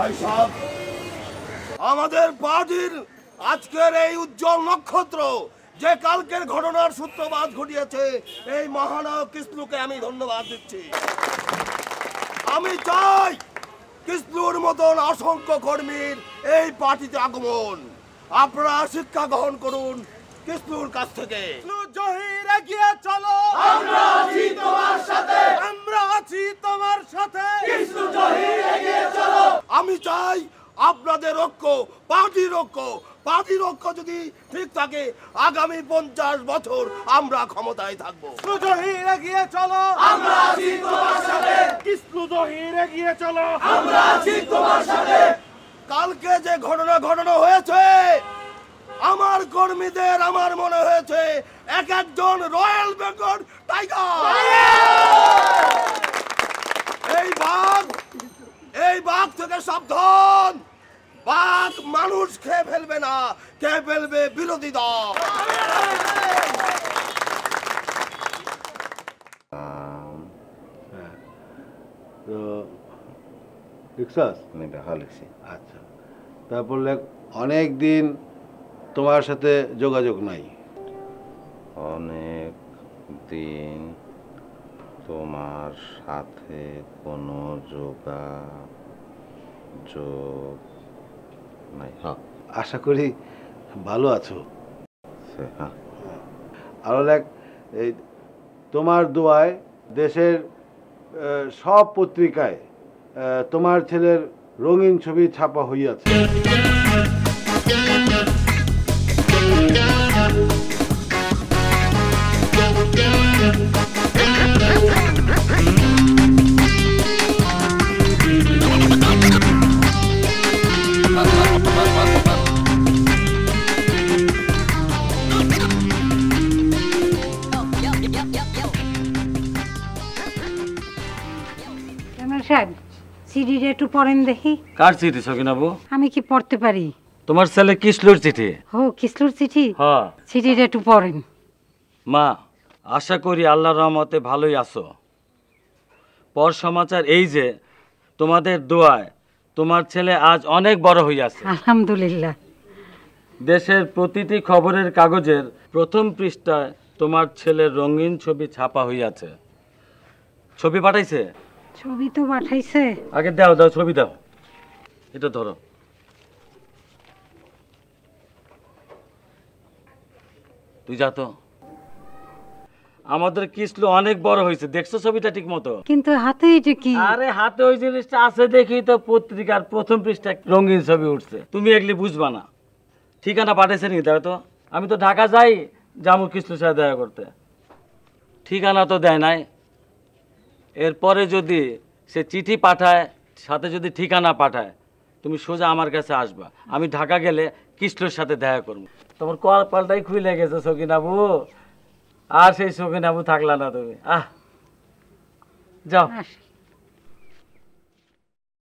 ভাই সাহেব, আমাদের পার্টির আজকের এই উজ্জ্বল নক্ষত্র যে কালকের ঘটনার সূত্রপাত ঘটিয়েছে, এই মহানায়ক কৃষ্ণকে আমি ধন্যবাদ দিচ্ছি। আমি চাই কৃষ্ণুর মতন অসংখ্য কর্মীর এই পার্টিতে আগমন। আপনারা শিক্ষা গ্রহণ করুন কৃষ্ণুর কাছ থেকে। জহির এগিয়ে চলো, আমরা আছি তোমার সাথে, আমরা আছি তোমার সাথে। কৃষ্ণ জহির এগিয়ে চলো। আমি চাই আপনাদের ঐক্য, পার্টির ঐক্য, পার্টির ঐক্য যদি ঠিক থাকে, আগামী 50 বছর আমরা ক্ষমতায় থাকবো। জহির এগিয়ে চলো, আমরা আছি তোমার সাথে, কৃষ্ণ জহির এগিয়ে চলো, আমরা আছি তোমার সাথে। কালকে যে ঘটনা হয়েছে, আমার কর্মীদের আমার মনে হয়েছে এক একজন রয়্যাল বেঙ্গল টাইগার। এই বাঘ থেকে সাবধান। বাঘ মানুষ খেয়ে ফেলবে না, খেয়ে ফেলবে বিরোধী দল। তো লিখছাস? হ্যাঁ লিখছি। আচ্ছা, তারপর লেখ অনেক দিন তোমার সাথে যোগাযোগ নাই। অনেক দিন তোমার সাথে কোনো যোগাযোগ নাই। হ্যাঁ আশা করি ভালো আছো। হ্যাঁ। আরো লেখ এই তোমার দোয়ায় দেশের সব পত্রিকায় তোমার ছেলের রঙিন ছবি ছাপা হইয়াছে। সাহেব, চিঠিটা একটু পড়েন দেখি। কার চিঠি সকিনাবু? আমি কি পড়তে পারি? তোমার ছেলে কিসলুর চিঠি। ও কিসলুর চিঠি? হ্যাঁ। চিঠিটা একটু পড়েন। মা, আশা করি আল্লাহর রহমতে ভালোই আছো। পর সমাচার এই যে তোমাদের দোয়ায় তোমার ছেলে আজ অনেক বড় হইয়াছে। আলহামদুলিল্লাহ। দেশের প্রতিটি খবরের কাগজের প্রথম পৃষ্ঠায় তোমার ছেলের রঙিন ছবি ছাপা হইয়াছে। ছবি পাঠাইছে? ছবি তো পাঠাইছে। আগে দাও দাও, ছবি দাও। এটা ধরো। তুই যা তো। আমাদের কিসলু অনেক বড় হয়েছে, দেখছো ছবিটা ঠিক মতো? কিন্তু হাতে এটা কি? আরে হাতে ওই জিনিসটা আছে দেখি তো পত্রিকার প্রথম পৃষ্ঠায় রঙিন ছবি উঠছে। তুমি এগুলি বুঝবা না। ঠিকানা পাঠাইছে নাকি দেখো তো। আমি তো ঢাকা যাই জামু কিসলুর সাথে দেখা করতে, ঠিকানা তো দেয় নাই। এরপরে যদি সে চিঠি পাঠায়, সাথে যদি ঠিকানা পাঠায়, তুমি সোজা আমার কাছে আসবা। আমি ঢাকা গেলে কিসলুর সাথে দেখা করবো। তোমার কপালটাই খুলে গেছে সকিনাবু, আর সেই সকিনাবু থাকলা না তুমি। যাও।